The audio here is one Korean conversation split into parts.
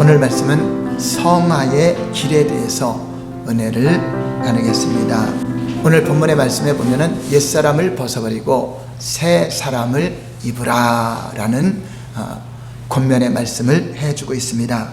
오늘 말씀은 성화의 길에 대해서 은혜를 나누겠습니다. 오늘 본문의 말씀에 보면은 옛사람을 벗어버리고 새 사람을 입으라 라는 권면의 말씀을 해주고 있습니다.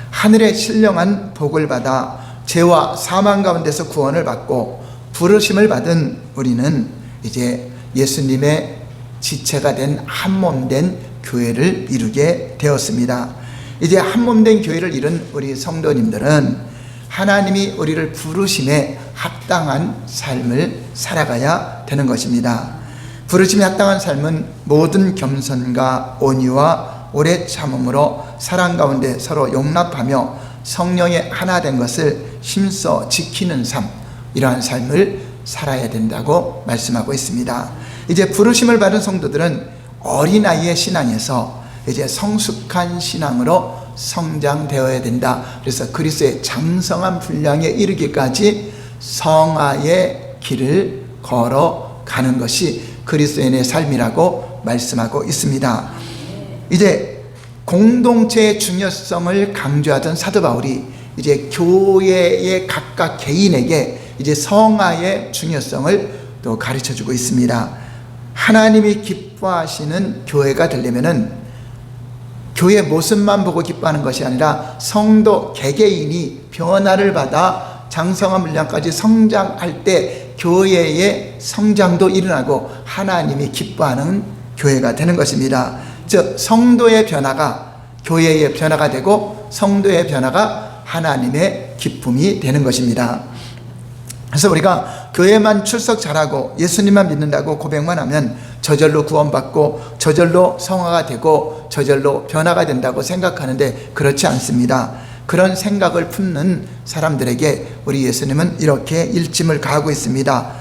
하늘의 신령한 복을 받아 죄와 사망 가운데서 구원을 받고 부르심을 받은 우리는 이제 예수님의 지체가 된 한몸된 교회를 이루게 되었습니다. 이제 한몸된 교회를 이룬 우리 성도님들은 하나님이 우리를 부르심에 합당한 삶을 살아가야 되는 것입니다. 부르심에 합당한 삶은 모든 겸손과 온유와 오래 참음으로 사랑 가운데 서로 용납하며 성령의 하나 된 것을 힘써 지키는 삶, 이러한 삶을 살아야 된다고 말씀하고 있습니다. 이제 부르심을 받은 성도들은 어린아이의 신앙에서 이제 성숙한 신앙으로 성장되어야 된다. 그래서 그리스도의 장성한 분량에 이르기까지 성화의 길을 걸어가는 것이 그리스도인의 삶이라고 말씀하고 있습니다. 이제 공동체의 중요성을 강조하던 사도 바울이 이제 교회의 각각 개인에게 이제 성화의 중요성을 또 가르쳐주고 있습니다. 하나님이 기뻐하시는 교회가 되려면은 교회 모습만 보고 기뻐하는 것이 아니라 성도 개개인이 변화를 받아 장성한 분량까지 성장할 때 교회의 성장도 일어나고 하나님이 기뻐하는 교회가 되는 것입니다. 즉 성도의 변화가 교회의 변화가 되고 성도의 변화가 하나님의 기쁨이 되는 것입니다. 그래서 우리가 교회만 출석 잘하고 예수님만 믿는다고 고백만 하면 저절로 구원받고 저절로 성화가 되고 저절로 변화가 된다고 생각하는데 그렇지 않습니다. 그런 생각을 품는 사람들에게 우리 예수님은 이렇게 일침을 가하고 있습니다.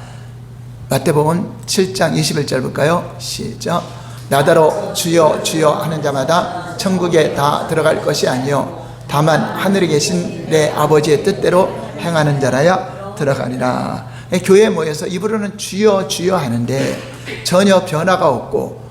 마태복음 7장 21절 볼까요? 시작. 나더러 주여 주여 하는 자마다 천국에 다 들어갈 것이 아니요 다만 하늘에 계신 내 아버지의 뜻대로 행하는 자라야 들어가리라. 교회에 모여서 입으로는 주여 주여 하는데 전혀 변화가 없고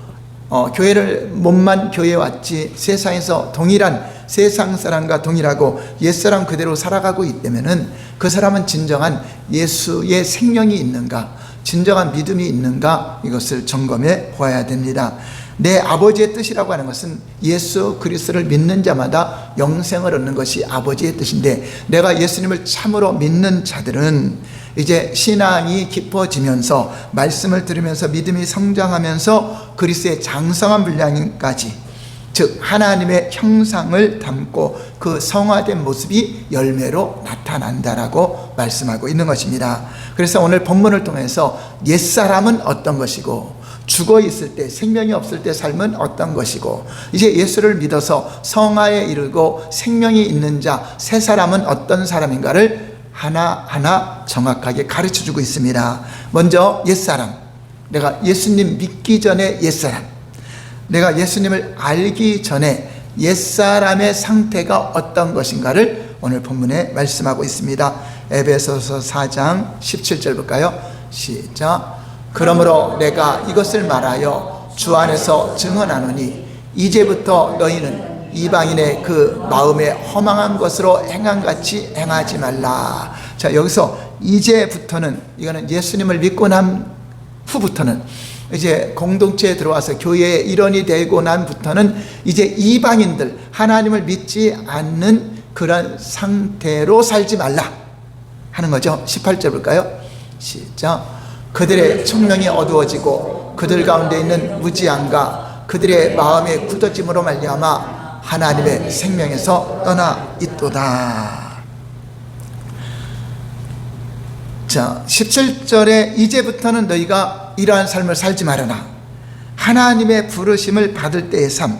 교회를 몸만 교회에 왔지 세상에서 동일한 세상 사람과 동일하고 옛사람 그대로 살아가고 있다면은 그 사람은 진정한 예수의 생명이 있는가, 진정한 믿음이 있는가, 이것을 점검해 보아야 됩니다. 내 아버지의 뜻이라고 하는 것은 예수 그리스도를 믿는 자마다 영생을 얻는 것이 아버지의 뜻인데, 내가 예수님을 참으로 믿는 자들은 이제 신앙이 깊어지면서 말씀을 들으면서 믿음이 성장하면서 그리스도의 장성한 분량까지, 즉 하나님의 형상을 담고 그 성화된 모습이 열매로 나타난다라고 말씀하고 있는 것입니다. 그래서 오늘 본문을 통해서 옛사람은 어떤 것이고 죽어 있을 때, 생명이 없을 때 삶은 어떤 것이고, 이제 예수를 믿어서 성화에 이르고 생명이 있는 자, 새 사람은 어떤 사람인가를 하나하나 정확하게 가르쳐주고 있습니다. 먼저 옛사람, 내가 예수님 믿기 전에 옛사람, 내가 예수님을 알기 전에 옛사람의 상태가 어떤 것인가를 오늘 본문에 말씀하고 있습니다. 에베소서 4장 17절 볼까요? 시작. 그러므로 내가 이것을 말하여 주 안에서 증언하노니 이제부터 너희는 이방인의 그 마음에 허망한 것으로 행함같이 행하지 말라. 자, 여기서 이제부터는, 이거는 예수님을 믿고 난 후부터는, 이제 공동체에 들어와서 교회의 일원이 되고 난부터는 이제 이방인들, 하나님을 믿지 않는 그런 상태로 살지 말라 하는 거죠. 18절 볼까요? 시작. 그들의 청명이 어두워지고 그들 가운데 있는 무지함과 그들의 마음의 굳어짐으로 말미암아 하나님의 생명에서 떠나 있도다. 자, 17절에 이제부터는 너희가 이러한 삶을 살지 말아라. 하나님의 부르심을 받을 때의 삶,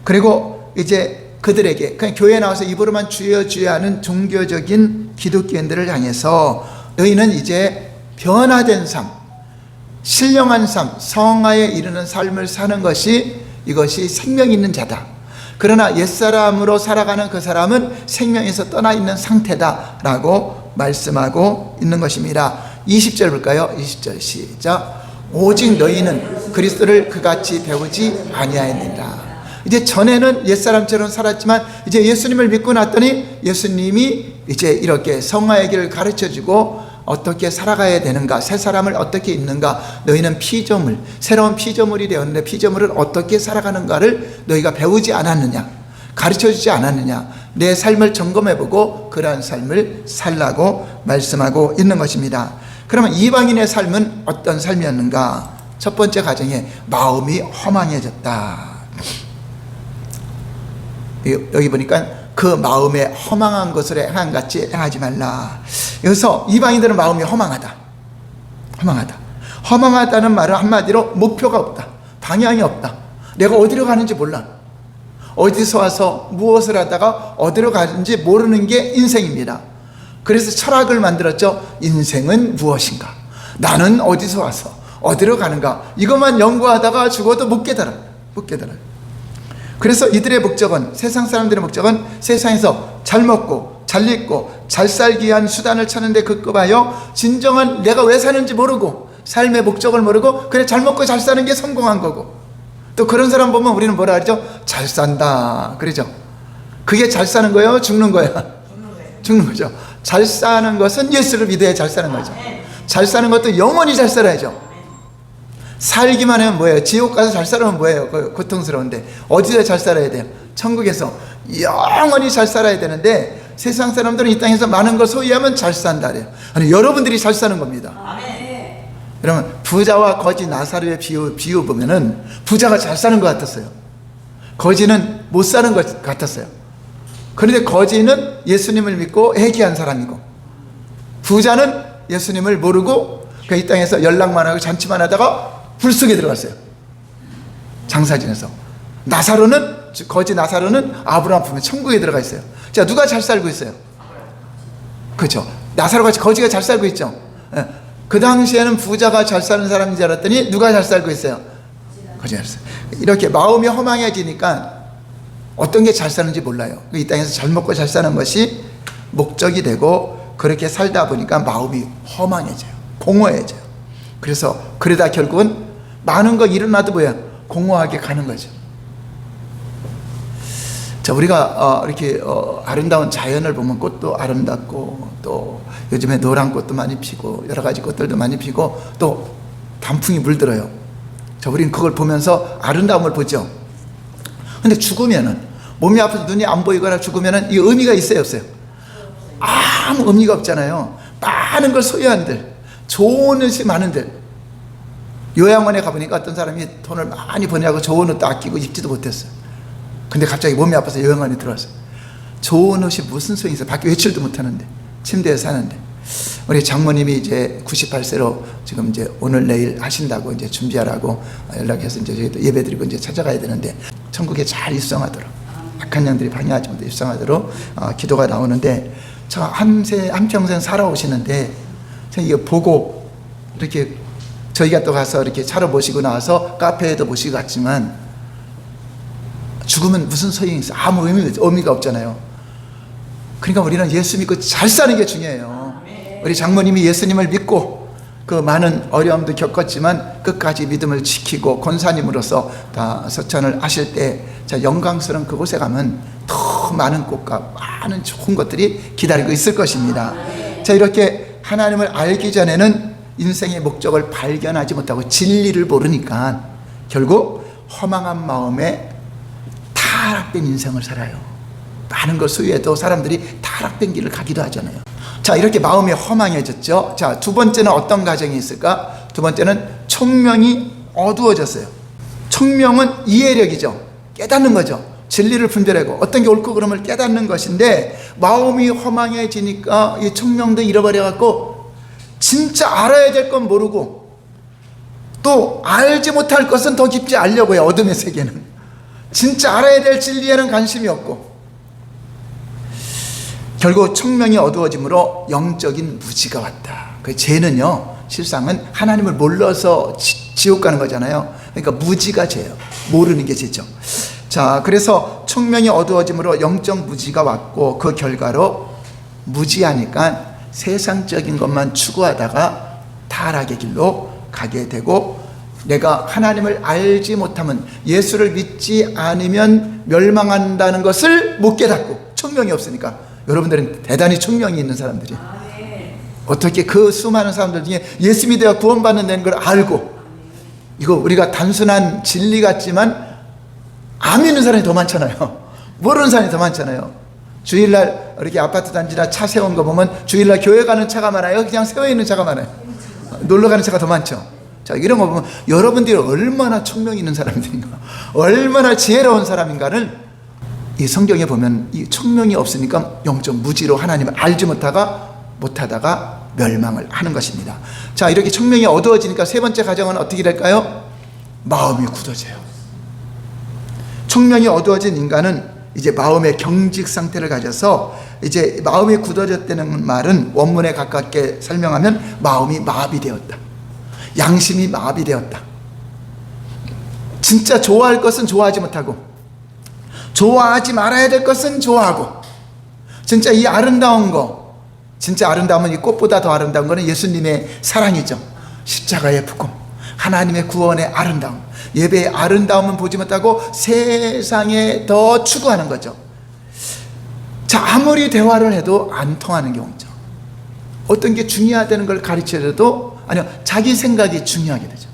그리고 이제 그들에게, 그냥 교회에 나와서 입으로만 주여 주여 하는 종교적인 기독교인들을 향해서 너희는 이제 변화된 삶, 신령한 삶, 성화에 이르는 삶을 사는 것이, 이것이 생명 있는 자다. 그러나 옛사람으로 살아가는 그 사람은 생명에서 떠나 있는 상태다라고 말씀하고 있는 것입니다. 20절 볼까요? 20절 시작. 오직 너희는 그리스도를 그같이 배우지 아니하였느니라. 이제 전에는 옛사람처럼 살았지만 이제 예수님을 믿고 났더니 예수님이 이제 이렇게 성화의 길을 가르쳐주고 어떻게 살아가야 되는가, 새 사람을 어떻게 입는가, 너희는 피조물, 새로운 피조물이 되었는데 피조물을 어떻게 살아가는가를 너희가 배우지 않았느냐, 가르쳐주지 않았느냐, 내 삶을 점검해보고 그러한 삶을 살라고 말씀하고 있는 것입니다. 그러면 이방인의 삶은 어떤 삶이었는가? 첫 번째 가정에 마음이 허망해졌다. 여기 보니까 그 마음에 허망한 것을 행함같이 행하지 말라. 여기서 이방인들은 마음이 허망하다. 허망하다는 말은 한마디로 목표가 없다, 방향이 없다. 내가 어디로 가는지 몰라. 어디서 와서 무엇을 하다가 어디로 가는지 모르는 게 인생입니다. 그래서 철학을 만들었죠. 인생은 무엇인가, 나는 어디서 와서 어디로 가는가, 이것만 연구하다가 죽어도 못 깨달아. 그래서 이들의 목적은, 세상 사람들의 목적은 세상에서 잘 먹고 잘 입고 잘 살기 위한 수단을 찾는데 급급하여 진정한 내가 왜 사는지 모르고 삶의 목적을 모르고 그래 잘 먹고 잘 사는 게 성공한 거고, 또 그런 사람 보면 우리는 뭐라 하죠? 잘 산다 그러죠. 그게 잘 사는 거예요? 죽는 거야? 죽는 거죠. 잘 사는 것은 예수를 믿어야 잘 사는 거죠. 잘 사는 것도 영원히 잘 살아야죠. 살기만 하면 뭐예요? 지옥 가서 잘 살아면 뭐예요? 고통스러운데 어디서 잘 살아야 돼요? 천국에서 영원히 잘 살아야 되는데 세상 사람들은 이 땅에서 많은 걸 소유하면 잘 산다 그래요. 아니, 여러분들이 잘 사는 겁니다. 그러면 부자와 거지 나사로의 비유 보면은 부자가 잘 사는 것 같았어요. 거지는 못 사는 것 같았어요. 그런데 거지는 예수님을 믿고 회개한 사람이고, 부자는 예수님을 모르고 이 땅에서 연락만 하고 잔치만 하다가 불 속에 들어갔어요. 장사 지내서. 거지 나사로는 아브라함 품에 천국에 들어가 있어요. 자, 누가 잘 살고 있어요? 그렇죠. 나사로같이 거지가 잘 살고 있죠. 그 당시에는 부자가 잘 사는 사람인 줄 알았더니 누가 잘 살고 있어요? 거지가 잘 살고. 이렇게 마음이 허망해지니까 어떤 게 잘 사는지 몰라요. 이 땅에서 잘 먹고 잘 사는 것이 목적이 되고, 그렇게 살다 보니까 마음이 허망해져요. 공허해져요. 그래서 그러다 결국은 많은 거 일어나도 뭐야? 공허하게 가는 거죠. 자, 우리가 이렇게 아름다운 자연을 보면 꽃도 아름답고, 또 요즘에 노란 꽃도 많이 피고 여러 가지 꽃들도 많이 피고 또 단풍이 물들어요. 자, 우리는 그걸 보면서 아름다움을 보죠. 근데 죽으면은, 몸이 아파서 눈이 안 보이거나 죽으면은 이 의미가 있어요, 없어요? 아무 의미가 없잖아요. 많은 걸 소유한들, 좋은 옷이 많은들. 요양원에 가보니까 어떤 사람이 돈을 많이 버냐고 좋은 옷도 아끼고 입지도 못했어요. 근데 갑자기 몸이 아파서 요양원에 들어왔어요. 좋은 옷이 무슨 소용이 있어요? 밖에 외출도 못하는데, 침대에 사는데. 우리 장모님이 이제 98세로 지금 이제 오늘 내일 하신다고 이제 준비하라고 연락해서 이제 저희도 예배드리고 이제 찾아가야 되는데, 천국에 잘 입성하도록, 악한 영들이 방해하지 못해 입성하도록 기도가 나오는데, 저 한평생 살아오시는데 이거 보고 이렇게 저희가 또 가서 이렇게 차로 모시고 나와서 카페에도 모시고 갔지만, 죽으면 무슨 소용이 있어? 아무 의미가 없잖아요. 그러니까 우리는 예수 믿고 잘 사는 게 중요해요. 우리 장모님이 예수님을 믿고 그 많은 어려움도 겪었지만 끝까지 믿음을 지키고 권사님으로서 다 서천을 하실 때, 자, 영광스러운 그곳에 가면 더 많은 꽃과 많은 좋은 것들이 기다리고 있을 것입니다. 자, 이렇게 하나님을 알기 전에는 인생의 목적을 발견하지 못하고 진리를 모르니까 결국 허망한 마음에 타락된 인생을 살아요. 많은 걸 소유해도 사람들이 타락된 길을 가기도 하잖아요. 자, 이렇게 마음이 허망해졌죠. 자, 두 번째는 어떤 가정이 있을까? 두 번째는 총명이 어두워졌어요. 총명은 이해력이죠. 깨닫는 거죠. 진리를 분별하고 어떤 게 옳고 그름을 깨닫는 것인데, 마음이 허망해지니까 이 총명도 잃어버려갖고 진짜 알아야 될 건 모르고 또 알지 못할 것은 더 깊이 알려고요. 어둠의 세계는 진짜 알아야 될 진리에는 관심이 없고, 결국 총명이 어두워짐으로 영적인 무지가 왔다. 그 죄는요, 실상은 하나님을 몰라서 지옥 가는 거잖아요. 그러니까 무지가 죄예요. 모르는 게 죄죠. 자, 그래서 총명이 어두워짐으로 영적 무지가 왔고, 그 결과로 무지하니까 세상적인 것만 추구하다가 타락의 길로 가게 되고, 내가 하나님을 알지 못하면, 예수를 믿지 않으면 멸망한다는 것을 못 깨닫고, 청명이 없으니까. 여러분들은 대단히 청명이 있는 사람들이, 어떻게 그 수많은 사람들 중에 예수 믿어야 구원받는다는 걸 알고, 이거 우리가 단순한 진리 같지만 안 믿는 사람이 더 많잖아요. 모르는 사람이 더 많잖아요. 주일날 이렇게 아파트 단지나 차 세운 거 보면 주일날 교회 가는 차가 많아요? 그냥 세워 있는 차가 많아요? 놀러 가는 차가 더 많죠. 자, 이런 거 보면 여러분들이 얼마나 청명 있는 사람들인가, 얼마나 지혜로운 사람인가를 이 성경에 보면, 이 청명이 없으니까 영적 무지로 하나님을 알지 못하다가 멸망을 하는 것입니다. 자, 이렇게 청명이 어두워지니까 세 번째 가정은 어떻게 될까요? 마음이 굳어져요. 청명이 어두워진 인간은 이제 마음의 경직 상태를 가져서, 이제 마음이 굳어졌다는 말은 원문에 가깝게 설명하면 마음이 마비되었다, 양심이 마비되었다. 진짜 좋아할 것은 좋아하지 못하고, 좋아하지 말아야 될 것은 좋아하고, 진짜 이 아름다운 거, 진짜 아름다움은 이 꽃보다 더 아름다운 것은 예수님의 사랑이죠. 십자가의 부금, 하나님의 구원의 아름다움, 예배의 아름다움은 보지 못하고 세상에 더 추구하는 거죠. 자, 아무리 대화를 해도 안 통하는 경우죠. 어떤 게 중요하다는 걸 가르쳐줘도 아니요, 자기 생각이 중요하게 되죠.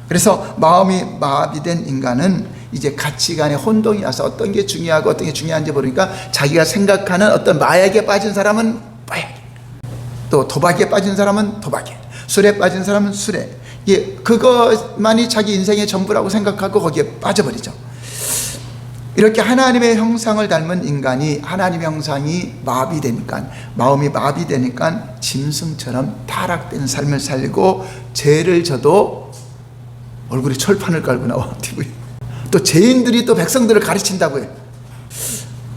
그래서 마음이 마비된 인간은 이제 가치관에 혼동이 와서 어떤 게 중요하고 어떤 게 중요한지 모르니까 자기가 생각하는 어떤 마약에 빠진 사람은 마약, 또 도박에 빠진 사람은 도박에, 술에 빠진 사람은 술에, 예, 그것만이 자기 인생의 전부라고 생각하고 거기에 빠져버리죠. 이렇게 하나님의 형상을 닮은 인간이, 하나님의 형상이 마비되니까, 마음이 마비되니까 짐승처럼 타락된 삶을 살고, 죄를 져도 얼굴에 철판을 깔고 나와, 또 죄인들이 또 백성들을 가르친다고 해요.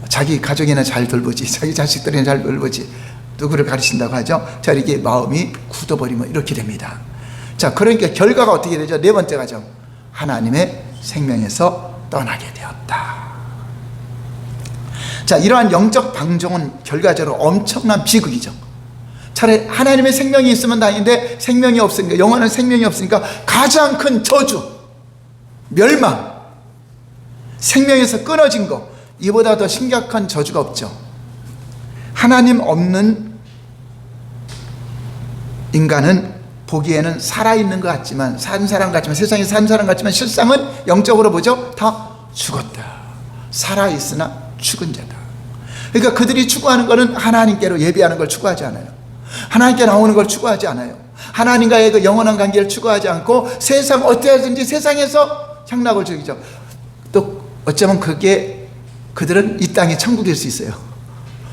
자기 가족이나 잘 돌보지, 자기 자식들이나 잘 돌보지, 누구를 가르친다고 하죠. 자, 이렇게 마음이 굳어버리면 이렇게 됩니다. 자, 그러니까 결과가 어떻게 되죠? 네 번째 가정, 하나님의 생명에서 떠나게 되었다. 자, 이러한 영적 방종은 결과적으로 엄청난 비극이죠. 차라리 하나님의 생명이 있으면 다행인데 생명이 없으니까, 영원한 생명이 없으니까 가장 큰 저주, 멸망, 생명에서 끊어진 거, 이보다 더 심각한 저주가 없죠. 하나님 없는 인간은 보기에는 살아있는 것 같지만, 산 사람 같지만, 세상에 산 사람 같지만 실상은 영적으로 보죠? 다 죽었다, 살아있으나 죽은 자다. 그러니까 그들이 추구하는 것은 하나님께로 예배하는 걸 추구하지 않아요. 하나님께 나오는 걸 추구하지 않아요. 하나님과의 그 영원한 관계를 추구하지 않고 세상 어떻게 하든지 세상에서 향락을 즐기죠. 또 어쩌면 그게, 그들은 이 땅이 천국일 수 있어요.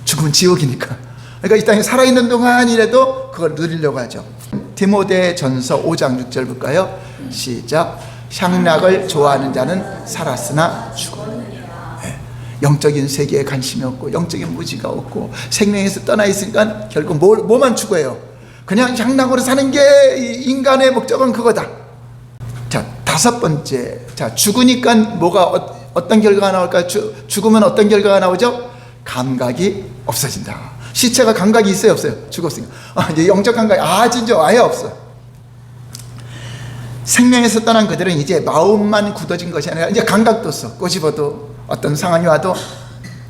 죽으면 지옥이니까. 그러니까 이 땅에 살아있는 동안이라도 그걸 누리려고 하죠. 디모데전서 5장 6절 볼까요? 시작. 향락을 좋아하는 자는 살았으나 죽었느니라. 네. 영적인 세계에 관심이 없고 영적인 무지가 없고 생명에서 떠나 있으니까 결국 뭐만 추구해요? 그냥 향락으로 사는 게 인간의 목적은 그거다. 자, 다섯 번째. 자, 죽으니까 뭐가 어떤 결과가 나올까요? 죽으면 어떤 결과가 나오죠? 감각이 없어진다. 시체가 감각이 있어요, 없어요? 죽었으니까. 영적 감각이 진짜 아예 없어. 생명에서 떠난 그들은 이제 마음만 굳어진 것이 아니라 이제 감각도 없어. 꼬집어도 어떤 상황이 와도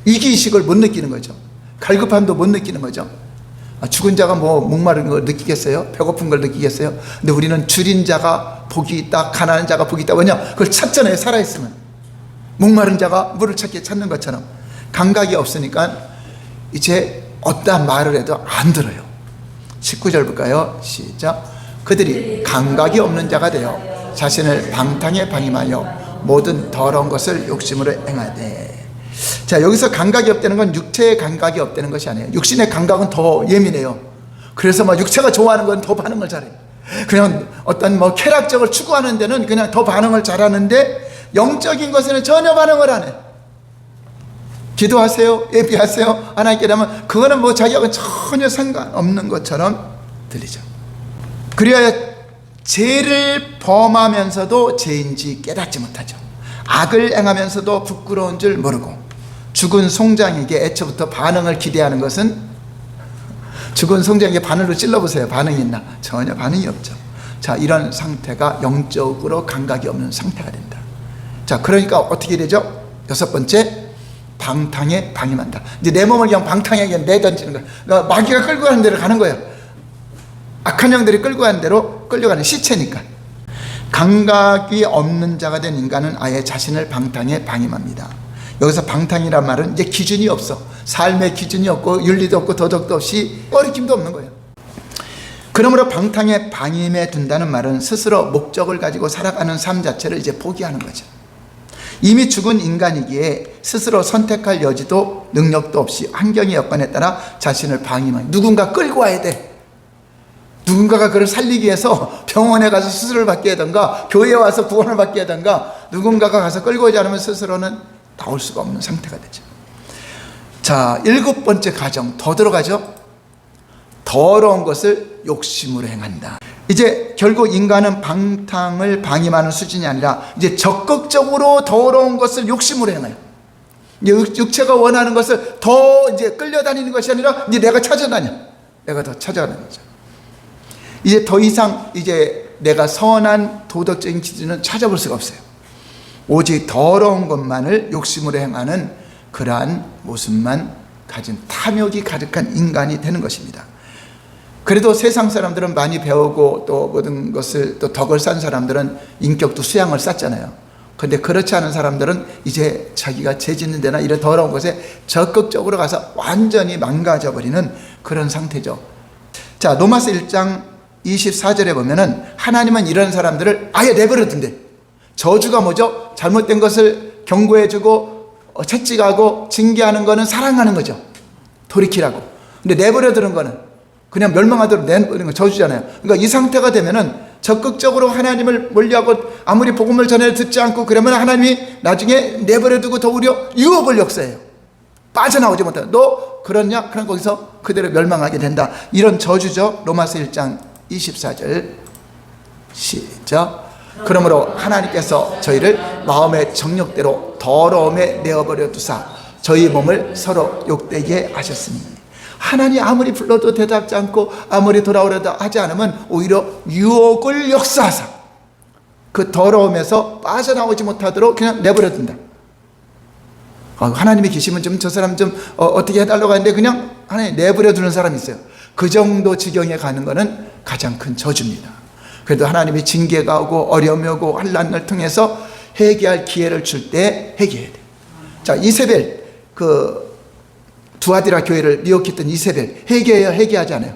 이기의식을 못 느끼는 거죠. 갈급함도 못 느끼는 거죠. 죽은 자가 뭐 목마른 걸 느끼겠어요? 배고픈 걸 느끼겠어요? 근데 우리는 줄인 자가 복이 있다, 가난한 자가 복이 있다. 왜냐? 그걸 찾잖아요, 살아있으면. 목마른 자가 물을 찾는 것처럼. 감각이 없으니까 이제 어떠한 말을 해도 안 들어요. 19절 볼까요? 시작. 그들이 감각이 없는 자가 되어 자신을 방탕에 방임하여 모든 더러운 것을 욕심으로 행하되. 자, 여기서 감각이 없다는 건 육체의 감각이 없다는 것이 아니에요. 육신의 감각은 더 예민해요. 그래서 막 육체가 좋아하는 건 더 반응을 잘해요. 그냥 어떤 뭐 쾌락적을 추구하는 데는 그냥 더 반응을 잘하는데 영적인 것에는 전혀 반응을 안 해요. 기도하세요, 예비하세요, 하나님께 하면 그거는 뭐 자기하고 전혀 상관없는 것처럼 들리죠. 그래야 죄를 범하면서도 죄인지 깨닫지 못하죠. 악을 행하면서도 부끄러운 줄 모르고, 죽은 송장에게 애초부터 반응을 기대하는 것은, 죽은 송장에게 바늘로 찔러보세요. 반응이 있나? 전혀 반응이 없죠. 자, 이런 상태가 영적으로 감각이 없는 상태가 된다. 자, 그러니까 어떻게 되죠? 여섯 번째, 방탕에 방임한다. 이제 내 몸을 그냥 방탕하게 내던지는 거야. 그러니까 마귀가 끌고 가는 대로 가는 거야. 악한 영들이 끌고 가는 대로 끌려가는 시체니까. 감각이 없는 자가 된 인간은 아예 자신을 방탕에 방임합니다. 여기서 방탕이란 말은 이제 기준이 없어. 삶의 기준이 없고 윤리도 없고 도덕도 없이 꺼리낌도 없는 거예요. 그러므로 방탕에 방임해 둔다는 말은 스스로 목적을 가지고 살아가는 삶 자체를 이제 포기하는 거죠. 이미 죽은 인간이기에 스스로 선택할 여지도 능력도 없이 환경의 여건에 따라 자신을 방임하는, 누군가 끌고 와야 돼. 누군가가 그를 살리기 위해서 병원에 가서 수술을 받게 하던가 교회에 와서 구원을 받게 하던가 누군가가 가서 끌고 오지 않으면 스스로는 나올 수가 없는 상태가 되죠. 자, 일곱 번째 가정 더 들어가죠. 더러운 것을 욕심으로 행한다. 이제 결국 인간은 방탕을 방임하는 수준이 아니라 이제 적극적으로 더러운 것을 욕심으로 행해요. 이제 육체가 원하는 것을 더 이제 끌려다니는 것이 아니라 이제 내가 찾아다녀. 내가 더 찾아가는 거죠. 이제 더 이상 이제 내가 선한 도덕적인 기준은 찾아볼 수가 없어요. 오직 더러운 것만을 욕심으로 행하는 그러한 모습만 가진 탐욕이 가득한 인간이 되는 것입니다. 그래도 세상 사람들은 많이 배우고 또 모든 것을 또 덕을 쌓은 사람들은 인격도 수양을 쌓잖아요. 그런데 그렇지 않은 사람들은 이제 자기가 죄 짓는 데나 이런 더러운 것에 적극적으로 가서 완전히 망가져 버리는 그런 상태죠. 자, 로마서 1장 24절에 보면은 하나님은 이런 사람들을 아예 내버려 둔대. 저주가 뭐죠? 잘못된 것을 경고해주고 채찍하고 징계하는 거는 사랑하는 거죠. 돌이키라고. 근데 내버려 두는 거는 그냥 멸망하도록 내버리는 거 저주잖아요. 그러니까 이 상태가 되면은 적극적으로 하나님을 멀리하고 아무리 복음을 전해 듣지 않고 그러면 하나님이 나중에 내버려 두고 더 오히려 유업을 역사해요. 빠져나오지 못해. 너 그렇냐? 그럼 거기서 그대로 멸망하게 된다. 이런 저주죠. 로마서 1장 24절 시작. 그러므로 하나님께서 저희를 마음의 정욕대로 더러움에 내어버려 두사 저희 몸을 서로 욕되게 하셨으니, 하나님 아무리 불러도 대답지 않고 아무리 돌아오려도 하지 않으면 오히려 유혹을 역사하사 그 더러움에서 빠져나오지 못하도록 그냥 내버려 둔다. 하나님이 계시면 좀 저 사람 좀 어떻게 해달라고 하는데 그냥 하나님 내버려 두는 사람이 있어요. 그 정도 지경에 가는 것은 가장 큰 저주입니다. 그래도 하나님이 징계가 오고 어려움이 오고 환난을 통해서 회개할 기회를 줄 때 회개해야 돼. 자, 이세벨 그 두아디라 교회를 미혹했던 이세벨 회개해야 회개하지 않아요.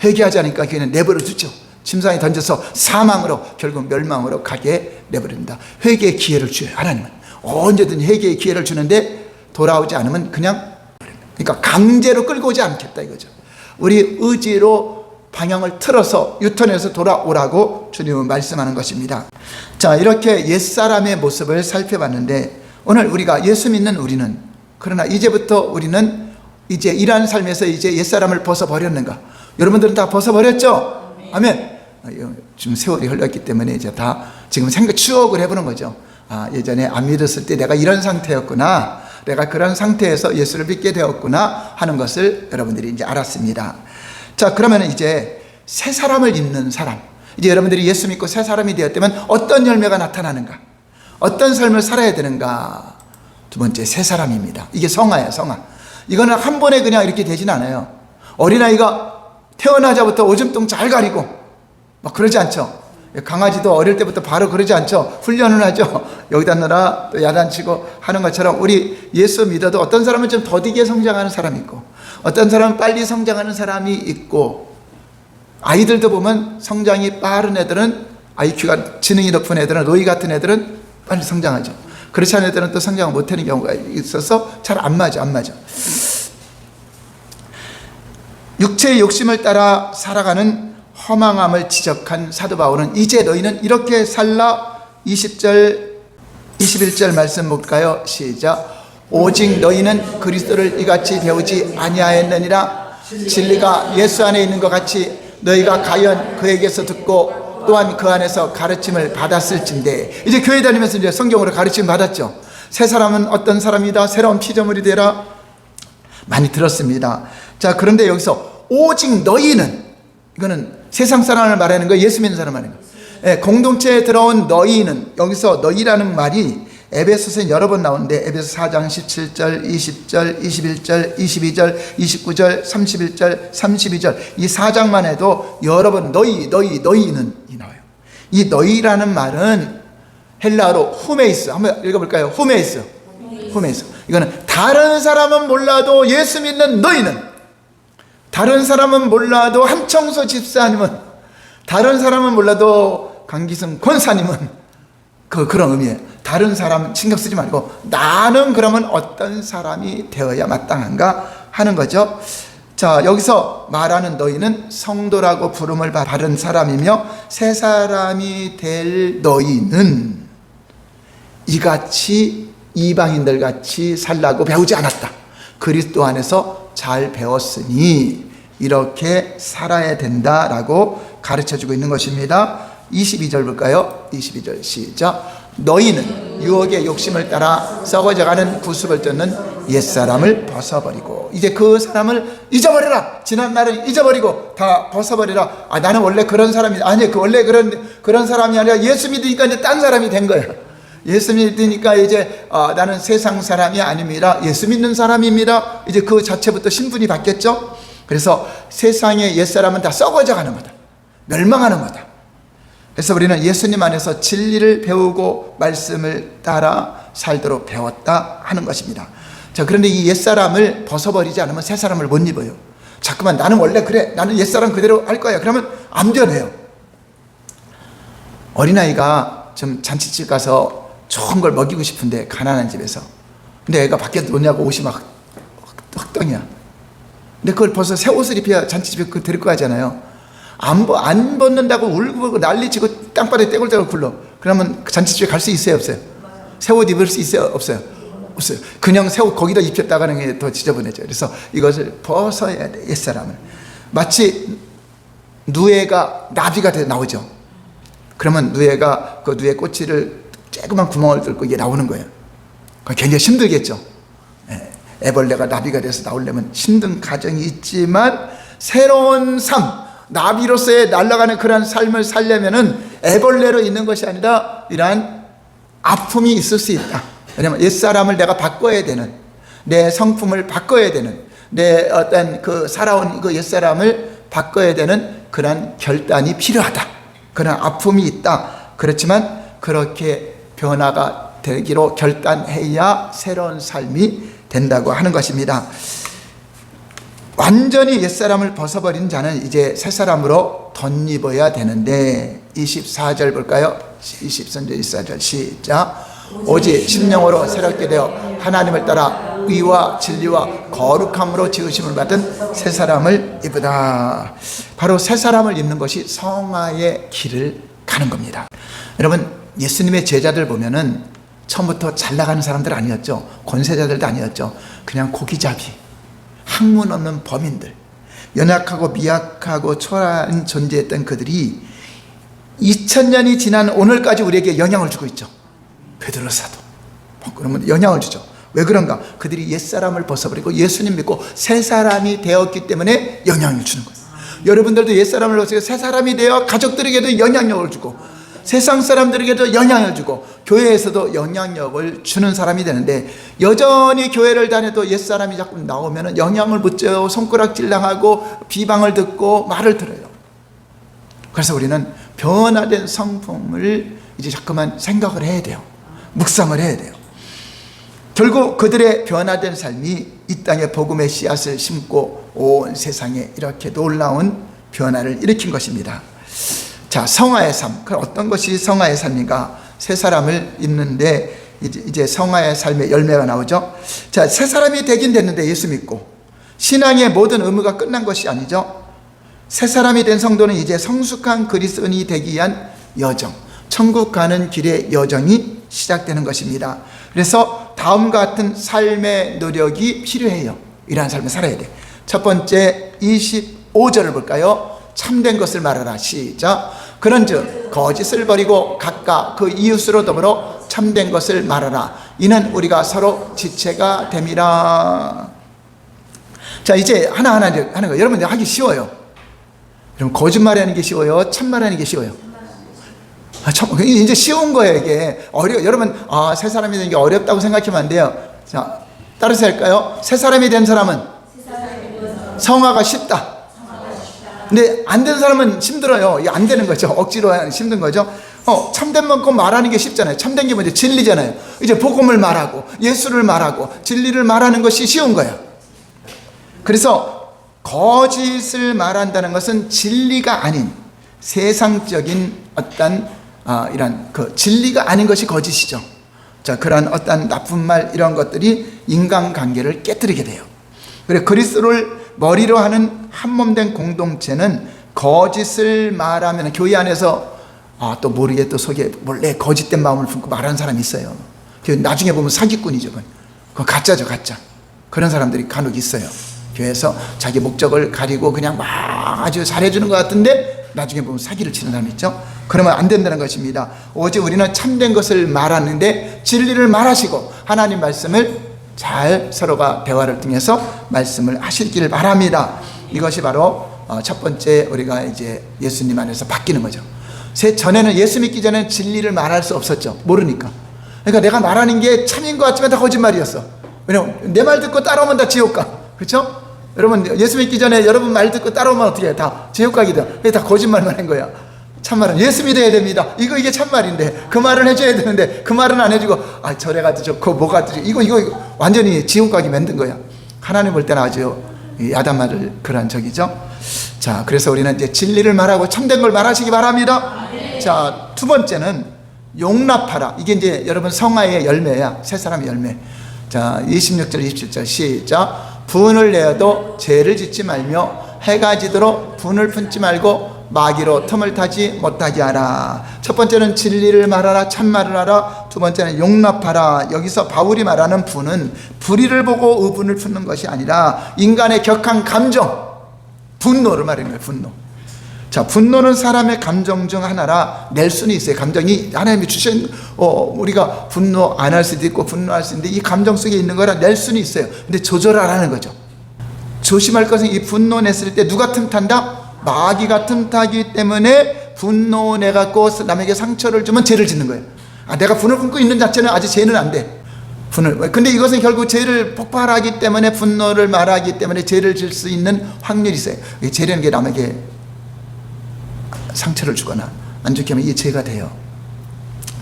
회개하지 않으니까 교회는 내버려 두죠. 침상에 던져서 사망으로 결국 멸망으로 가게 내버린다. 회개의 기회를 줘요. 하나님은 언제든지 회개의 기회를 주는데 돌아오지 않으면 그냥, 그러니까 강제로 끌고 오지 않겠다 이거죠. 우리 의지로 방향을 틀어서 유턴해서 돌아오라고 주님은 말씀하는 것입니다. 자, 이렇게 옛사람의 모습을 살펴봤는데 오늘 우리가 예수 믿는 우리는, 그러나 이제부터 우리는 이제 이러한 삶에서 이제 옛사람을 벗어버렸는가? 여러분들은 다 벗어버렸죠? 아멘. 지금 세월이 흘렀기 때문에 이제 다 지금 추억을 해보는 거죠. 아, 예전에 안 믿었을 때 내가 이런 상태였구나, 내가 그런 상태에서 예수를 믿게 되었구나 하는 것을 여러분들이 이제 알았습니다. 자, 그러면 이제 새 사람을 입는 사람, 이제 여러분들이 예수 믿고 새 사람이 되었다면 어떤 열매가 나타나는가, 어떤 삶을 살아야 되는가? 두 번째, 새 사람입니다. 이게 성화예요. 성화. 이거는 한 번에 그냥 이렇게 되진 않아요. 어린아이가 태어나자부터 오줌통 잘 가리고 막 그러지 않죠. 강아지도 어릴 때부터 바로 그러지 않죠. 훈련을 하죠. 여기다 넣어라, 또 야단치고 하는 것처럼 우리 예수 믿어도 어떤 사람은 좀 더디게 성장하는 사람이 있고 어떤 사람은 빨리 성장하는 사람이 있고, 아이들도 보면 성장이 빠른 애들은, IQ가 지능이 높은 애들은, 로이 같은 애들은 빨리 성장하죠. 그렇지 않은 애들은 또 성장을 못하는 경우가 있어서 잘 안 맞아. 육체의 욕심을 따라 살아가는 허망함을 지적한 사도 바울은 이제 너희는 이렇게 살라. 20절 21절 말씀 볼까요? 시작. 오직 너희는 그리스도를 이같이 배우지 아니하였느니라. 진리가 예수 안에 있는 것 같이 너희가 과연 그에게서 듣고 또한 그 안에서 가르침을 받았을진데. 이제 교회 다니면서 이제 성경으로 가르침 받았죠. 새 사람은 어떤 사람이다, 새로운 피조물이 되라, 많이 들었습니다. 자, 그런데 여기서 오직 너희는, 이거는 세상 사람을 말하는 거예요? 예수 믿는 사람을 말하는 거예요? 예, 공동체에 들어온 너희는, 여기서 너희라는 말이 에베소서에 여러 번 나오는데 에베소 4장 17절, 20절, 21절, 22절, 29절, 31절, 32절 이 4장만 해도 여러 번 너희는 이 나와요. 이 너희라는 말은 헬라어로 후메이스, 한번 읽어볼까요? 후메이스. 이거는 다른 사람은 몰라도 예수 믿는 너희는, 다른 사람은 몰라도 함청소 집사님은, 다른 사람은 몰라도 강기승 권사님은 그런 의미예요. 다른 사람 신경 쓰지 말고 나는 그러면 어떤 사람이 되어야 마땅한가 하는 거죠. 자, 여기서 말하는 너희는 성도라고 부름을 받은 사람이며 새 사람이 될 너희는 이같이 이방인들 같이 살라고 배우지 않았다. 그리스도 안에서 잘 배웠으니 이렇게 살아야 된다라고 가르쳐주고 있는 것입니다. 22절 볼까요? 22절 시작. 너희는 유혹의 욕심을 따라 썩어져가는 구습을 쫓는 옛사람을 벗어버리고, 이제 그 사람을 잊어버려라. 지난 날은 잊어버리고 다 벗어버리라. 나는 원래 그런 사람이 아니, 원래 그런 사람이 아니라 예수 믿으니까 이제 딴 사람이 된 거야. 예수 믿으니까 이제 나는 세상 사람이 아닙니다. 예수 믿는 사람입니다. 이제 그 자체부터 신분이 바뀌었죠. 그래서 세상의 옛사람은 다 썩어져가는 거다. 멸망하는 거다. 그래서 우리는 예수님 안에서 진리를 배우고 말씀을 따라 살도록 배웠다 하는 것입니다. 자, 그런데 이 옛사람을 벗어버리지 않으면 새 사람을 못 입어요. 자꾸만 나는 원래 그래, 나는 옛사람 그대로 할 거야, 그러면 안 변해요. 어린아이가 좀 잔치집 가서 좋은 걸 먹이고 싶은데 가난한 집에서, 근데 애가 밖에 노냐고 옷이 막 흑덩이야. 근데 그걸 벗어 새 옷을 입혀야 잔치집에 그 데리고 가잖아요. 안 벗는다고 울고 난리치고 땅바닥에 떼굴떼굴 굴러. 그러면 잔치집에 갈 수 있어요, 없어요? 새 옷 입을 수 있어요, 없어요? 없어요. 그냥 새 옷 거기다 입혔다가 하는 게 더 지저분해져. 그래서 이것을 벗어야 돼, 옛사람을. 마치 누에가 나비가 돼 나오죠. 그러면 누에가 그 누에 꼬치를 조그만 구멍을 뚫고 이게 나오는 거예요. 굉장히 힘들겠죠. 애벌레가 나비가 돼서 나오려면 힘든 과정이 있지만 새로운 삶, 나비로서의 날아가는 그러한 삶을 살려면은 애벌레로 있는 것이 아니라 이러한 아픔이 있을 수 있다. 왜냐하면 옛사람을 내가 바꿔야 되는, 내 성품을 바꿔야 되는, 내 어떤 그 살아온 그 옛사람을 바꿔야 되는 그러한 결단이 필요하다. 그런 아픔이 있다. 그렇지만 그렇게 변화가 되기로 결단해야 새로운 삶이 된다고 하는 것입니다. 완전히 옛사람을 벗어버린 자는 이제 새사람으로 덧입어야 되는데 24절 볼까요? 23절 24절 시작. 오직 심령으로 새롭게 되어 하나님을 따라 의와 진리와 거룩함으로 지으심을 받은 새사람을 입으라. 바로 새사람을 입는 것이 성화의 길을 가는 겁니다. 여러분, 예수님의 제자들 보면은 처음부터 잘 나가는 사람들 아니었죠. 권세자들도 아니었죠. 그냥 고기잡이, 학문 없는 범인들, 연약하고 미약하고 초라한 존재였던 그들이 2000년이 지난 오늘까지 우리에게 영향을 주고 있죠. 베드로 사도 그러면 영향을 주죠. 왜 그런가? 그들이 옛사람을 벗어버리고 예수님 믿고 새 사람이 되었기 때문에 영향을 주는 거예요. 여러분들도 옛사람을 벗고 새 사람이 되어 가족들에게도 영향력을 주고 세상 사람들에게도 영향을 주고 교회에서도 영향력을 주는 사람이 되는데, 여전히 교회를 다녀도 옛사람이 자꾸 나오면 영향을 못 줘요. 손가락질 당하고 비방을 듣고 말을 들어요. 그래서 우리는 변화된 성품을 이제 자꾸만 생각을 해야 돼요. 묵상을 해야 돼요. 결국 그들의 변화된 삶이 이 땅에 복음의 씨앗을 심고 온 세상에 이렇게 놀라운 변화를 일으킨 것입니다. 자, 성화의 삶. 그럼 어떤 것이 성화의 삶인가? 새 사람을 입는데 이제 성화의 삶의 열매가 나오죠. 자, 새 사람이 되긴 됐는데 예수 믿고 신앙의 모든 의무가 끝난 것이 아니죠. 새 사람이 된 성도는 이제 성숙한 그리스도인이 되기 위한 여정, 천국 가는 길의 여정이 시작되는 것입니다. 그래서 다음과 같은 삶의 노력이 필요해요. 이러한 삶을 살아야 돼. 첫 번째 25절을 볼까요? 참된 것을 말하라. 시작. 그런즉 거짓을 버리고 각각 그 이웃으로 더불어 참된 것을 말하라. 이는 우리가 서로 지체가 됨이라. 자, 이제 하나하나 하는 거 여러분들 하기 쉬워요. 그럼 거짓말하는 게 쉬워요? 참말하는 게 쉬워요? 이제 쉬운 거예요, 이게. 여러분, 새 사람이 되는 게 어렵다고 생각하면 안 돼요. 자, 따라서 할까요? 새 사람이 된 사람은 성화가 쉽다. 근데 안 된 사람은 힘들어요. 이게 안 되는 거죠. 억지로 하는 힘든 거죠. 참된 만큼 말하는 게 쉽잖아요. 참된 게 먼저 진리잖아요. 이제 복음을 말하고 예수를 말하고 진리를 말하는 것이 쉬운 거예요. 그래서 거짓을 말한다는 것은 진리가 아닌 세상적인 어떤 이런 그 진리가 아닌 것이 거짓이죠. 자, 그런 어떤 나쁜 말 이런 것들이 인간관계를 깨뜨리게 돼요. 그래, 그리스도를 머리로 하는 한몸된 공동체는 거짓을 말하면 교회 안에서 또 모르게 또 속에 몰래 거짓된 마음을 품고 말하는 사람이 있어요. 나중에 보면 사기꾼이죠. 그건 가짜죠, 가짜. 그런 사람들이 간혹 있어요. 교회에서 자기 목적을 가리고 그냥 막 아주 잘해주는 것 같은데 나중에 보면 사기를 치는 사람이 있죠. 그러면 안 된다는 것입니다. 오직 우리는 참된 것을 말하는데 진리를 말하시고 하나님 말씀을 잘 서로가 대화를 통해서 말씀을 하시길 바랍니다. 이것이 바로 첫 번째 우리가 이제 예수님 안에서 바뀌는 거죠. 전에는 예수 믿기 전에는 진리를 말할 수 없었죠. 모르니까. 그러니까 내가 말하는 게 참인 것 같지만 다 거짓말이었어. 왜냐면 내 말 듣고 따라오면 다 지옥 가. 그렇죠? 여러분 예수 믿기 전에 여러분 말 듣고 따라오면 어떻게 해? 다 지옥 가게 돼. 그게 다 거짓말만 한 거야. 참말은 예수 믿어야 됩니다. 이게 참말인데 그 말을 해줘야 되는데 그 말은 안 해주고 절에 가도 좋고 뭐가 좋고 이거 완전히 지옥 가게 만든 거야. 하나님 볼 때는 아주 야단맞을 그런 적이죠. 자, 그래서 우리는 이제 진리를 말하고 참된 걸 말하시기 바랍니다. 자, 두 번째는 용납하라. 이게 이제 여러분 성화의 열매야. 새 사람의 열매. 자, 26절 27절 시작. 분을 내어도 죄를 짓지 말며 해가 지도록 분을 품지 말고 마귀로 틈을 타지 못하게 하라. 첫 번째는 진리를 말하라, 참말을 하라. 두 번째는 용납하라. 여기서 바울이 말하는 분은 불의를 보고 의분을 품는 것이 아니라 인간의 격한 감정, 분노를 말하는 거예요. 분노. 자, 분노는 사람의 감정 중 하나라. 낼 수는 있어요. 감정이 하나님이 주신 우리가 분노 안 할 수도 있고 분노할 수 있는데 이 감정 속에 있는 거라 낼 수는 있어요. 근데 조절하라는 거죠. 조심할 것은 이 분노 냈을 때 누가 틈탄다? 마귀가 틈타기 때문에 분노 내갖고 남에게 상처를 주면 죄를 짓는 거예요. 내가 분을 품고 있는 자체는 아직 죄는 안 돼. 근데 이것은 결국 죄를 폭발하기 때문에 분노를 말하기 때문에 죄를 질 수 있는 확률이 있어요. 죄라는 게 남에게 상처를 주거나 안 좋게 하면 이게 죄가 돼요.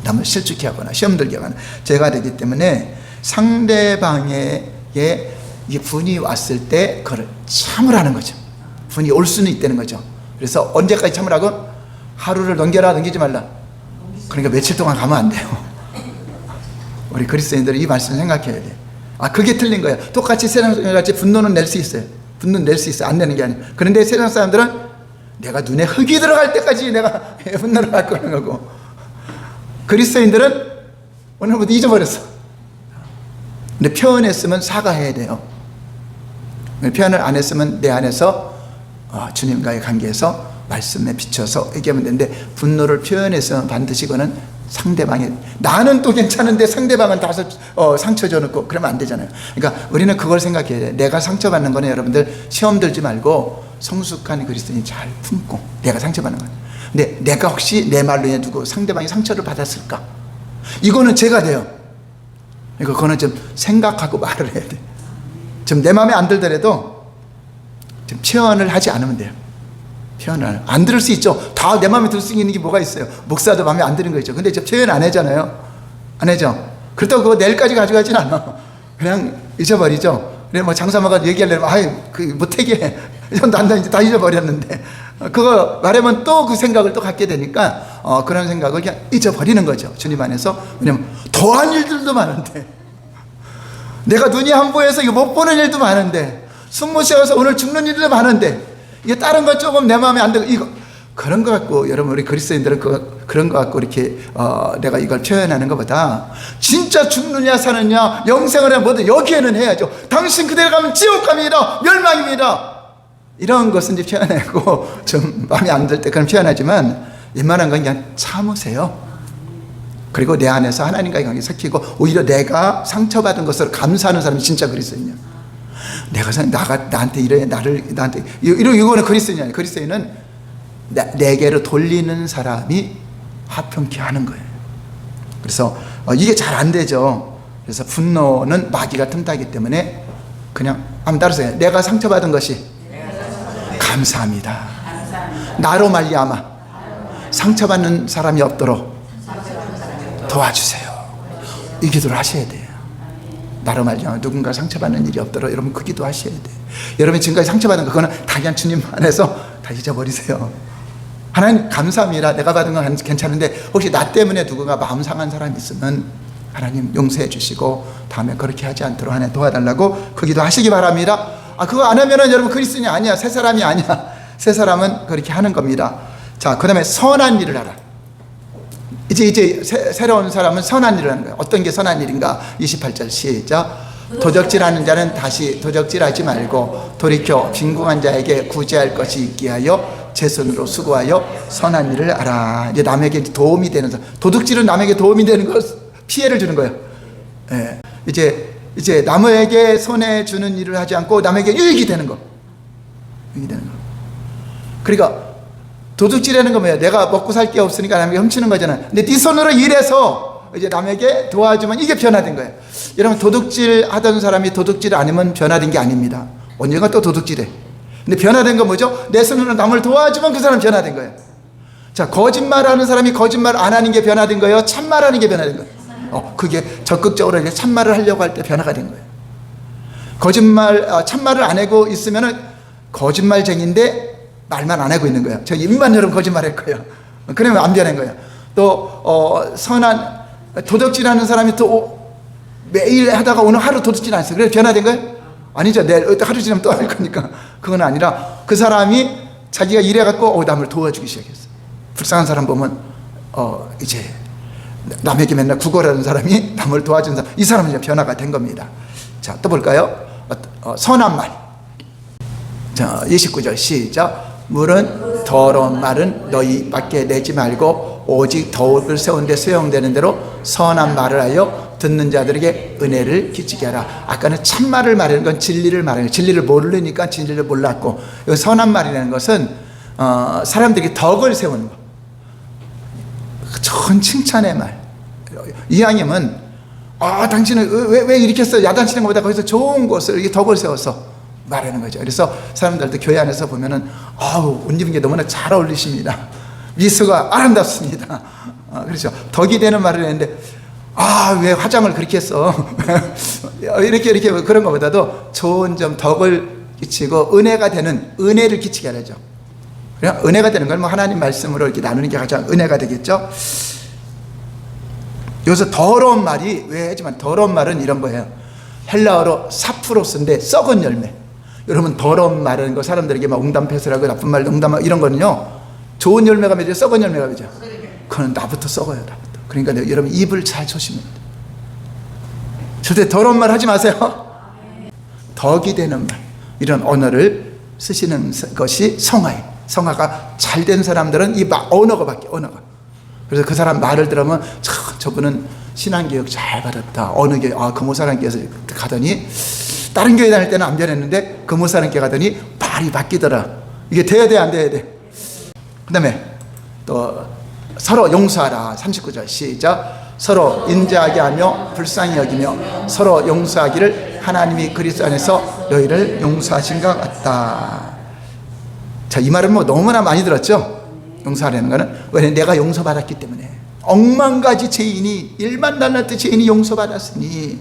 남을 실축해 하거나 시험 들게 하거나 죄가 되기 때문에 상대방에게 이 분이 왔을 때 그걸 참으라는 거죠. 분이 올 수는 있다는 거죠. 그래서 언제까지 참으라고? 하루를 넘겨라, 넘기지 말라. 그러니까 며칠 동안 가면 안 돼요. 우리 그리스도인들은 이 말씀 생각해야 돼. 그게 틀린 거예요. 똑같이 세상 같이 분노는 낼 수 있어요. 분노는 낼 수 있어요. 안 내는 게 아니에요. 그런데 세상 사람들은 내가 눈에 흙이 들어갈 때까지 내가 분노를 할 거는 거고, 그리스도인들은 오늘부터 잊어버렸어. 근데 표현했으면 사과해야 돼요. 표현을 안 했으면 내 안에서 주님과의 관계에서 말씀에 비춰서 얘기하면 되는데, 분노를 표현해서 반드시 그거는 상대방이, 나는 또 괜찮은데 상대방은 다 상처 줘놓고 그러면 안 되잖아요. 그러니까 우리는 그걸 생각해야 돼요. 내가 상처받는 거는 여러분들 시험 들지 말고 성숙한 그리스도인이 잘 품고, 내가 상처받는 거예요. 근데 내가 혹시 내 말로 해두고 상대방이 상처를 받았을까? 이거는 죄가 돼요. 그러니까 그거는 좀 생각하고 말을 해야 돼. 좀 내 마음에 안 들더라도 좀 표현을 하지 않으면 돼요. 표현을 안 들을 수 있죠. 다 내 마음에 들 수 있는 게 뭐가 있어요. 목사도 마음에 안 드는 거 있죠. 근데 이제 표현 안 하잖아요. 안 하죠. 그렇다고 그거 내일까지 가져가진 않아. 그냥 잊어버리죠. 그래 뭐 장사마가 얘기하려면 못하게 난 이제 다 잊어버렸는데, 그거 말하면 또 그 생각을 또 갖게 되니까 그런 생각을 그냥 잊어버리는 거죠. 주님 안에서. 왜냐면 더한 일들도 많은데, 내가 눈이 안 보여서 이거 못 보는 일도 많은데, 숨 못 쉬어서 오늘 죽는 일도 많은데, 이게 다른 거 조금 내 마음에 안 들고 이거 그런 거 갖고, 여러분 우리 그리스도인들은 그런 거 갖고 이렇게 내가 이걸 표현하는 것보다 진짜 죽느냐 사느냐 영생을 하면 뭐든 여기에는 해야죠. 당신 그대로 가면 지옥 갑니다, 멸망입니다, 이런 것은 이제 표현하고, 좀 마음에 안 들 때 그런 표현하지만 웬만한 건 그냥 참으세요. 그리고 내 안에서 하나님과의 관계 섞이고, 오히려 내가 상처받은 것을 감사하는 사람이 진짜 그리스도인이야. 나한테 이래, 나한테 이거는 그리스도인이 아니야. 그리스도인은 내게로 돌리는 사람이 화평케 하는 거예요. 그래서 이게 잘 안 되죠. 그래서 분노는 마귀가 틈타기 때문에 그냥 한번 따라서요. 내가 상처받은 것이 감사합니다. 나로 말미암아 상처받는 사람이 없도록 도와주세요. 이 기도를 하셔야 돼요. 나로 말미암아 누군가 상처받는 일이 없도록 여러분 그 기도 하셔야 돼요. 여러분이 지금까지 상처받은 거 그거는 당연 주님 안에서 다 잊어버리세요. 하나님 감사합니다. 내가 받은 건 괜찮은데 혹시 나 때문에 누군가 마음 상한 사람이 있으면 하나님 용서해 주시고 다음에 그렇게 하지 않도록 하나님 도와달라고 그 기도 하시기 바랍니다. 그거 안 하면은 여러분 그리스도인이 아니야. 새 사람이 아니야. 새 사람은 그렇게 하는 겁니다. 자, 그 다음에 선한 일을 하라. 이제 새로운 사람은 선한 일을 하는 거예요. 어떤 게 선한 일인가? 28절 시작. 도적질하는 자는 다시 도적질하지 말고 돌이켜 빈궁한 자에게 구제할 것이 있게 하여 제 손으로 수고하여 선한 일을 하라. 이제 남에게 도움이 되는 사람. 도둑질은 남에게 도움이 되는 것, 피해를 주는 거예요. 예. 이제 남에게 손해 주는 일을 하지 않고 남에게 유익이 되는 거. 유익이 되는 거. 그러니까 도둑질하는 거 뭐예요? 내가 먹고 살 게 없으니까 남에게 훔치는 거잖아요. 근데 네 손으로 일해서 이제 남에게 도와주면 이게 변화된 거예요. 여러분 도둑질 하던 사람이 도둑질 아니면 변화된 게 아닙니다. 언젠가 또 도둑질해. 근데 변화된 건 뭐죠? 내 손으로 남을 도와주면 그 사람 변화된 거예요. 자, 거짓말하는 사람이 거짓말 안 하는 게 변화된 거예요? 참말하는 게 변화된 거예요. 그게 적극적으로 이제 참말을 하려고 할 때 변화가 된 거예요. 참말을 안 하고 있으면은 거짓말쟁인데 말만 안 하고 있는 거예요. 저 입만 열으면 거짓말할 거예요. 그러면 안 변한 거예요. 또 선한 도둑질하는 사람이 또 매일 하다가 오늘 하루 도둑질 안 했어요. 그래서 변화된 거예요? 아니죠. 내일 하루 지나면 또 할 거니까. 그건 아니라 그 사람이 자기가 일해갖고 남을 도와주기 시작했어요. 불쌍한 사람 보면 이제 남에게 맨날 구걸하는 사람이 남을 도와준 사람, 이 사람은 이제 변화가 된 겁니다. 자, 또 볼까요? 선한 말. 자, 29절 시작. 물은 더러운 말은 너희 밖에 내지 말고 오직 덕을 세운 데 수용되는 대로 선한 말을 하여 듣는 자들에게 은혜를 끼치게 하라. 아까는 참말을 말하는 건 진리를 말하는 거예요. 진리를 모르니까 진리를 몰랐고, 선한 말이라는 것은 사람들이 덕을 세우는 거. 좋은 칭찬의 말. 이왕이면 당신은 왜 이렇게 했어? 야단치는 것보다 거기서 좋은 것을 이렇게 덕을 세워서 말하는 거죠. 그래서 사람들도 교회 안에서 보면은 옷 입은 게 너무나 잘 어울리십니다. 미소가 아름답습니다. 그렇죠. 덕이 되는 말을 했는데 왜 화장을 그렇게 했어? 이렇게 그런 것보다도 좋은 점 덕을 끼치고 은혜가 되는 은혜를 끼치게 하죠. 은혜가 되는 건 뭐 하나님 말씀으로 이렇게 나누는 게 가장 은혜가 되겠죠. 여기서 더러운 말이 왜 하지만 더러운 말은 이런 거예요. 헬라어로 사프로스인데 썩은 열매. 여러분 더러운 말은 거 사람들에게 막 웅담패설하고 나쁜 말 웅담하고 이런 거는요, 좋은 열매가 맺어요, 썩은 열매가 맺어요? 그건 나부터 썩어요. 나부터. 그러니까 여러분 입을 잘 조심해야 돼요. 절대 더러운 말 하지 마세요. 덕이 되는 말, 이런 언어를 쓰시는 것이 성화예요. 성화가 잘 된 사람들은 이 언어가 바뀌어요. 언어가. 그래서 그 사람 말을 들으면 저분은 신앙교육 잘 받았다. 어느 교회, 금호사랑교에서 가더니 다른 교회 다닐 때는 안 변했는데 금호사랑교 가더니 말이 바뀌더라. 이게 돼야 돼, 안 돼야 돼? 그 다음에 또 서로 용서하라. 39절 시작. 서로 인자하게 하며 불쌍히 여기며 서로 용서하기를 하나님이 그리스도 안에서 너희를 용서하신 것 같다. 자, 이 말은 뭐 너무나 많이 들었죠? 용서하라는 거는 왜냐면 내가 용서받았기 때문에. 억만 가지 죄인이 1만 달란트 죄인이 용서받았으니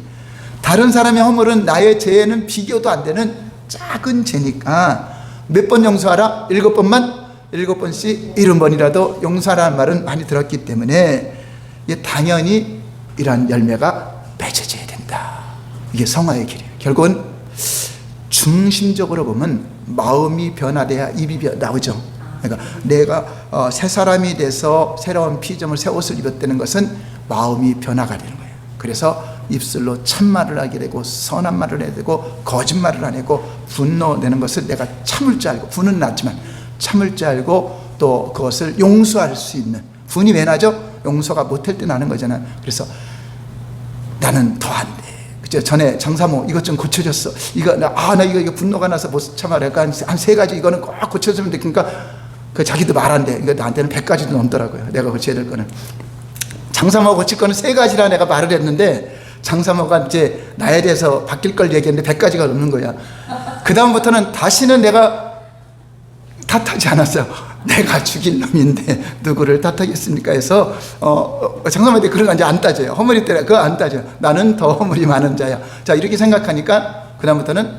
다른 사람의 허물은 나의 죄에는 비교도 안 되는 작은 죄니까 몇 번 용서하라? 7번만? 7번씩 70번이라도 용서하라는 말은 많이 들었기 때문에 이게 당연히 이러한 열매가 맺어져야 된다. 이게 성화의 길이에요. 결국은 중심적으로 보면 마음이 변화돼야 입이 나오죠. 그러니까 내가 새 사람이 돼서 새로운 피조물 새 옷을 입었다는 것은 마음이 변화가 되는 거예요. 그래서 입술로 참말을 하게 되고 선한 말을 해야 되고 거짓말을 안 하고 분노내는 것을 내가 참을 줄 알고, 분은 났지만 참을 줄 알고 또 그것을 용서할 수 있는. 분이 왜 나죠? 용서가 못할 때 나는 거잖아요. 그래서 나는 더 안 돼. 그죠? 전에 장사모 이것 좀 고쳐줬어. 나 이거 분노가 나서 못 참아라. 한 3가지 이거는 꼭 고쳐주면 돼. 그러니까 그 자기도 말한대. 이거 나한테는 100가지도 넘더라고요. 내가 고쳐야 될 거는. 장사모 고칠 거는 3가지라 내가 말을 했는데, 장사모가 이제 나에 대해서 바뀔 걸 얘기했는데 100가지가 넘는 거야. 그 다음부터는 다시는 내가 탓하지 않았어요. 내가 죽일 놈인데 누구를 탓하겠습니까 해서 장사모한테 그런 거 이제 안 따져요. 허물이 때려 그거 안 따져요. 나는 더 허물이 많은 자야. 자, 이렇게 생각하니까 그 다음부터는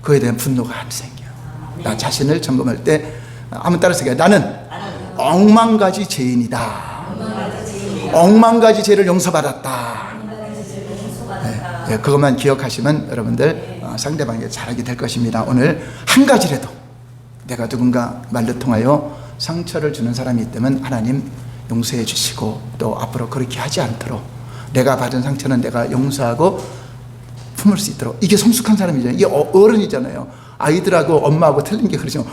그에 대한 분노가 안 생겨요. 나 자신을 점검할 때 한번 따라서 얘기해요. 나는 억만가지 죄인이다. 억만가지 죄를 용서받았다. 네, 그것만 기억하시면 여러분들 상대방에게 잘하게 될 것입니다. 오늘 한 가지라도 내가 누군가 말로 통하여 상처를 주는 사람이 있다면 하나님 용서해 주시고, 또 앞으로 그렇게 하지 않도록 내가 받은 상처는 내가 용서하고 품을 수 있도록. 이게 성숙한 사람이잖아요. 이게 어른이잖아요. 아이들하고 엄마하고 틀린 게 그러죠.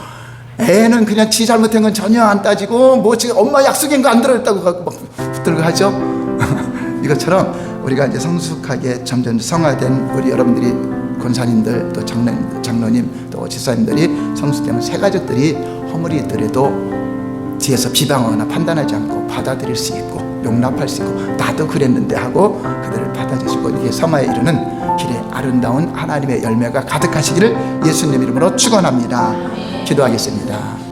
애는 그냥 지 잘못한 건 전혀 안 따지고 뭐 지금 엄마 약속인 거 안 들었다고 막 붙들고 하죠. 이것처럼 우리가 이제 성숙하게 점점 성화된 우리 여러분들이, 권사님들 또 장로님 또 지사님들이 성숙되면 3가족들이 허물이 있더라도 뒤에서 비방하거나 판단하지 않고 받아들일 수 있고 용납할 수 있고, 나도 그랬는데 하고 그들을 받아주시고, 이게 성화에 이르는 길에 아름다운 하나님의 열매가 가득하시기를 예수님 이름으로 축원합니다. 기도하겠습니다.